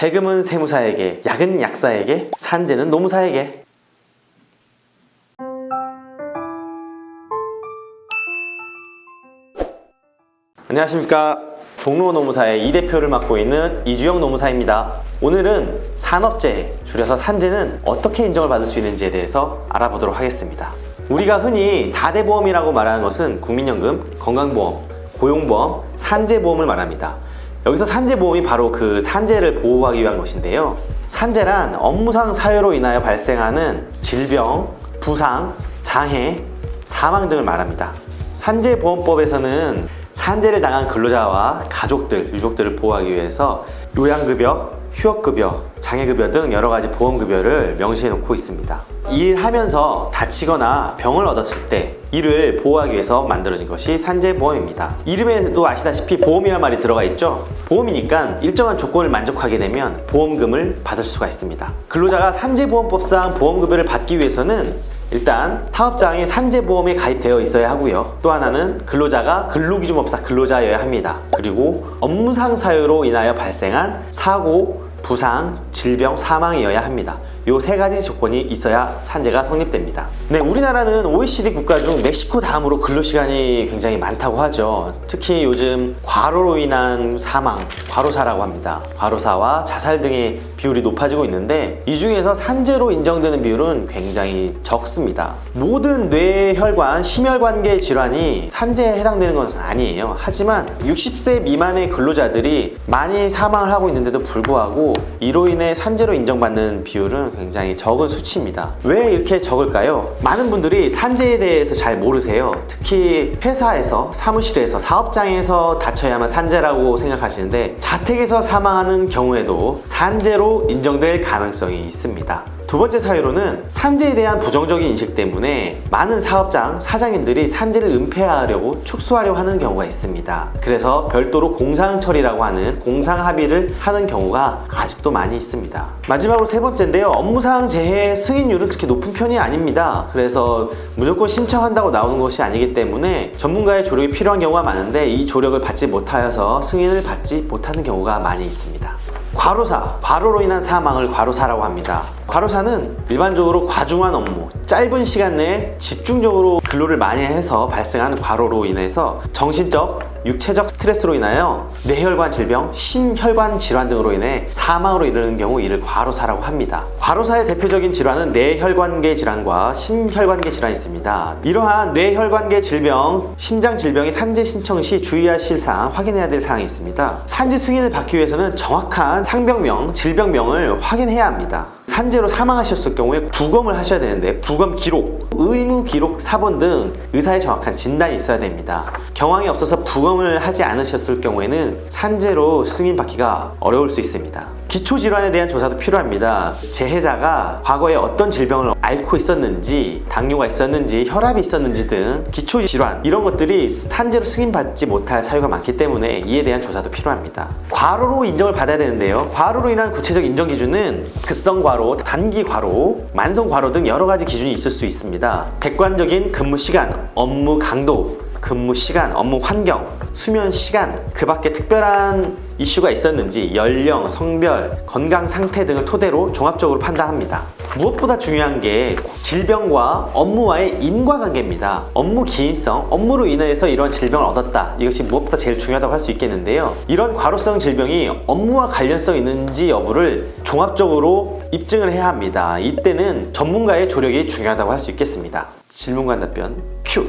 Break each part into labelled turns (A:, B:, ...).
A: 세금은 세무사에게, 약은 약사에게, 산재는 노무사에게. 안녕하십니까. 종로노무사의 2대표를 맡고 있는 이주영 노무사입니다. 오늘은 산업재해, 줄여서 산재는 어떻게 인정을 받을 수 있는지에 대해서 알아보도록 하겠습니다. 우리가 흔히 4대 보험이라고 말하는 것은 국민연금, 건강보험, 고용보험, 산재보험을 말합니다. 여기서 산재보험이 바로 그 산재를 보호하기 위한 것인데요. 산재란 업무상 사유로 인하여 발생하는 질병, 부상, 장애, 사망 등을 말합니다. 산재보험법에서는 산재를 당한 근로자와 가족들, 유족들을 보호하기 위해서 요양급여, 휴업급여, 장애급여 등 여러가지 보험급여를 명시해 놓고 있습니다. 일하면서 다치거나 병을 얻었을 때 이를 보호하기 위해서 만들어진 것이 산재보험입니다. 이름에도 아시다시피 보험이란 말이 들어가 있죠. 보험이니까 일정한 조건을 만족하게 되면 보험금을 받을 수가 있습니다. 근로자가 산재보험법상 보험급여를 받기 위해서는 일단 사업장이 산재보험에 가입되어 있어야 하고요. 또 하나는 근로자가 근로기준법상 근로자여야 합니다. 그리고 업무상 사유로 인하여 발생한 사고, 부상, 질병, 사망이어야 합니다. 요 세 가지 조건이 있어야 산재가 성립됩니다. 네, 우리나라는 OECD 국가 중 멕시코 다음으로 근로시간이 굉장히 많다고 하죠. 특히 요즘 과로로 인한 사망, 과로사라고 합니다. 과로사와 자살 등의 비율이 높아지고 있는데 이 중에서 산재로 인정되는 비율은 굉장히 적습니다. 모든 뇌혈관, 심혈관계 질환이 산재에 해당되는 것은 아니에요. 하지만 60세 미만의 근로자들이 많이 사망을 하고 있는데도 불구하고 이로 인해 산재로 인정받는 비율은 굉장히 적은 수치입니다. 왜 이렇게 적을까요? 많은 분들이 산재에 대해서 잘 모르세요. 특히 회사에서, 사무실에서, 사업장에서 다쳐야만 산재라고 생각하시는데 자택에서 사망하는 경우에도 산재로 인정될 가능성이 있습니다. 두 번째 사유로는 산재에 대한 부정적인 인식 때문에 많은 사업장, 사장님들이 산재를 은폐하려고 축소하려고 하는 경우가 있습니다. 그래서 별도로 공상처리라고 하는 공상합의를 하는 경우가 아직도 많이 있습니다. 마지막으로 세 번째인데요. 업무상 재해 승인율은 그렇게 높은 편이 아닙니다. 그래서 무조건 신청한다고 나오는 것이 아니기 때문에 전문가의 조력이 필요한 경우가 많은데 이 조력을 받지 못하여서 승인을 받지 못하는 경우가 많이 있습니다. 과로사, 과로로 인한 사망을 과로사라고 합니다. 과로사는 일반적으로 과중한 업무, 짧은 시간 내에 집중적으로 근로를 많이 해서 발생하는 과로로 인해서 정신적, 육체적 스트레스로 인하여 뇌혈관 질병, 심혈관 질환 등으로 인해 사망으로 이르는 경우 이를 과로사라고 합니다. 과로사의 대표적인 질환은 뇌혈관계 질환과 심혈관계 질환이 있습니다. 이러한 뇌혈관계 질병, 심장 질병의 산재 신청 시 주의하실 사항, 확인해야 될 사항이 있습니다. 산재 승인을 받기 위해서는 정확한 상병명, 질병명을 확인해야 합니다. 산재로 사망하셨을 경우에 부검을 하셔야 되는데 부검 기록, 의무 기록 사본 등 의사의 정확한 진단이 있어야 됩니다. 경황이 없어서 부검을 하지 않으셨을 경우에는 산재로 승인받기가 어려울 수 있습니다. 기초질환에 대한 조사도 필요합니다. 재해자가 과거에 어떤 질병을 앓고 있었는지, 당뇨가 있었는지, 혈압이 있었는지 등 기초질환 이런 것들이 산재로 승인받지 못할 사유가 많기 때문에 이에 대한 조사도 필요합니다. 과로로 인정을 받아야 되는데요. 과로로 인한 구체적 인정 기준은 급성 과로, 단기 과로, 만성 과로 등 여러 가지 기준이 있을 수 있습니다. 객관적인 근무 시간, 업무 강도, 근무 시간, 업무 환경, 수면 시간, 그 밖에 특별한 이슈가 있었는지, 연령, 성별, 건강 상태 등을 토대로 종합적으로 판단합니다. 무엇보다 중요한 게 질병과 업무와의 인과관계입니다. 업무 기인성, 업무로 인해서 이런 질병을 얻었다. 이것이 무엇보다 제일 중요하다고 할 수 있겠는데요. 이런 과로성 질병이 업무와 관련성 있는지 여부를 종합적으로 입증을 해야 합니다. 이때는 전문가의 조력이 중요하다고 할 수 있겠습니다. 질문관 답변 큐!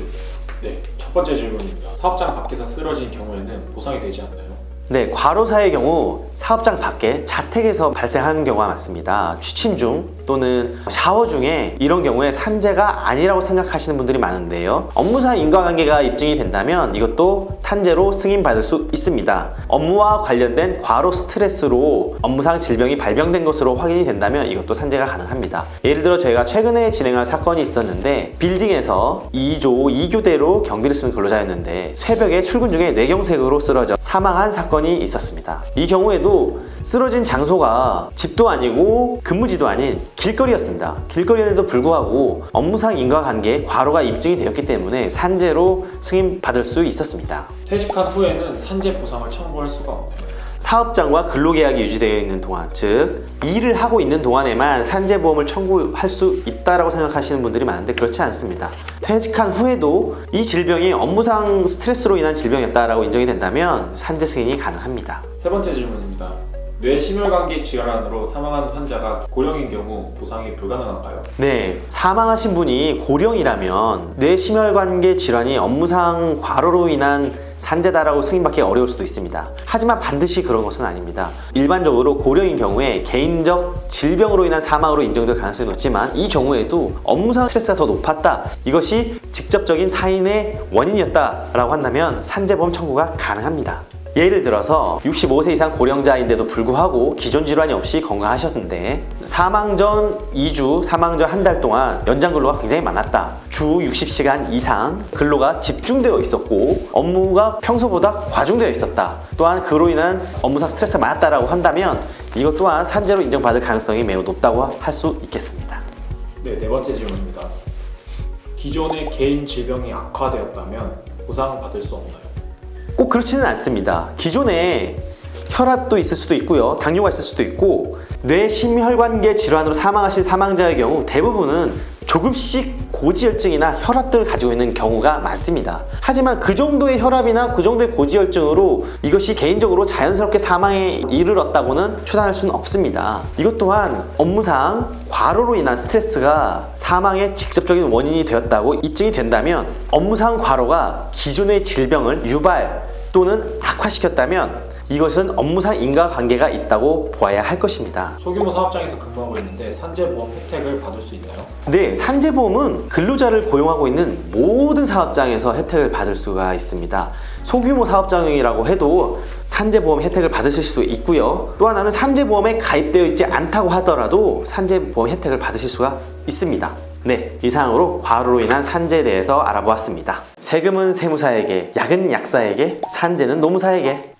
B: 네, 첫 번째 질문입니다. 사업장 밖에서 쓰러진 경우에는 보상이 되지 않나요?
A: 네, 과로사의 경우 사업장 밖에 자택에서 발생하는 경우가 많습니다. 취침 중 또는 샤워 중에 이런 경우에 산재가 아니라고 생각하시는 분들이 많은데요. 업무상 인과관계가 입증이 된다면 이것도 산재로 승인받을 수 있습니다. 업무와 관련된 과로 스트레스로 업무상 질병이 발병된 것으로 확인이 된다면 이것도 산재가 가능합니다. 예를 들어 저희가 최근에 진행한 사건이 있었는데 빌딩에서 2조 2교대로 경비를 쓰는 근로자였는데 새벽에 출근 중에 뇌경색으로 쓰러져 사망한 사건이 있었습니다. 이 경우에도 쓰러진 장소가 집도 아니고 근무지도 아닌 길거리였습니다. 길거리에도 불구하고 업무상 인과관계 과로가 입증이 되었기 때문에 산재로 승인받을 수 있었습니다.
B: 퇴직한 후에는 산재 보상을 청구할 수가 없나요?
A: 사업장과 근로계약이 유지되어 있는 동안, 즉 일을 하고 있는 동안에만 산재보험을 청구할 수 있다라고 생각하시는 분들이 많은데 그렇지 않습니다. 퇴직한 후에도 이 질병이 업무상 스트레스로 인한 질병이었다라고 인정이 된다면 산재 승인이 가능합니다.
B: 세 번째 질문입니다. 뇌심혈관계 질환으로 사망한 환자가 고령인 경우 보상이 불가능한가요?
A: 네, 사망하신 분이 고령이라면 뇌심혈관계 질환이 업무상 과로로 인한 산재다라고 승인받기 어려울 수도 있습니다. 하지만 반드시 그런 것은 아닙니다. 일반적으로 고령인 경우에 개인적 질병으로 인한 사망으로 인정될 가능성이 높지만 이 경우에도 업무상 스트레스가 더 높았다, 이것이 직접적인 사인의 원인이었다라고 한다면 산재보험 청구가 가능합니다. 예를 들어서 65세 이상 고령자인데도 불구하고 기존 질환이 없이 건강하셨는데 사망 전 2주, 사망 전 한 달 동안 연장 근로가 굉장히 많았다. 주 60시간 이상 근로가 집중되어 있었고 업무가 평소보다 과중되어 있었다. 또한 그로 인한 업무상 스트레스가 많았다라고 한다면 이것 또한 산재로 인정받을 가능성이 매우 높다고 할 수 있겠습니다.
B: 네, 네 번째 질문입니다. 기존의 개인 질병이 악화되었다면 보상받을 수 없나요?
A: 꼭 그렇지는 않습니다. 기존에 혈압도 있을 수도 있고요, 당뇨가 있을 수도 있고 뇌심혈관계 질환으로 사망하신 사망자의 경우 대부분은 조금씩 고지혈증이나 혈압들을 가지고 있는 경우가 많습니다. 하지만 그 정도의 혈압이나 그 정도의 고지혈증으로 이것이 개인적으로 자연스럽게 사망에 이르렀다고는 추산할 수는 없습니다. 이것 또한 업무상 과로로 인한 스트레스가 사망의 직접적인 원인이 되었다고 입증이 된다면 업무상 과로가 기존의 질병을 유발 또는 악화시켰다면 이것은 업무상 인과관계가 있다고 보아야 할 것입니다.
B: 소규모 사업장에서 근무하고 있는데 산재보험 혜택을 받을 수 있나요?
A: 네, 산재보험은 근로자를 고용하고 있는 모든 사업장에서 혜택을 받을 수가 있습니다. 소규모 사업장이라고 해도 산재보험 혜택을 받으실 수 있고요. 또 하나는 산재보험에 가입되어 있지 않다고 하더라도 산재보험 혜택을 받으실 수가 있습니다. 네, 이상으로 과로로 인한 산재에 대해서 알아보았습니다. 세금은 세무사에게, 약은 약사에게, 산재는 노무사에게.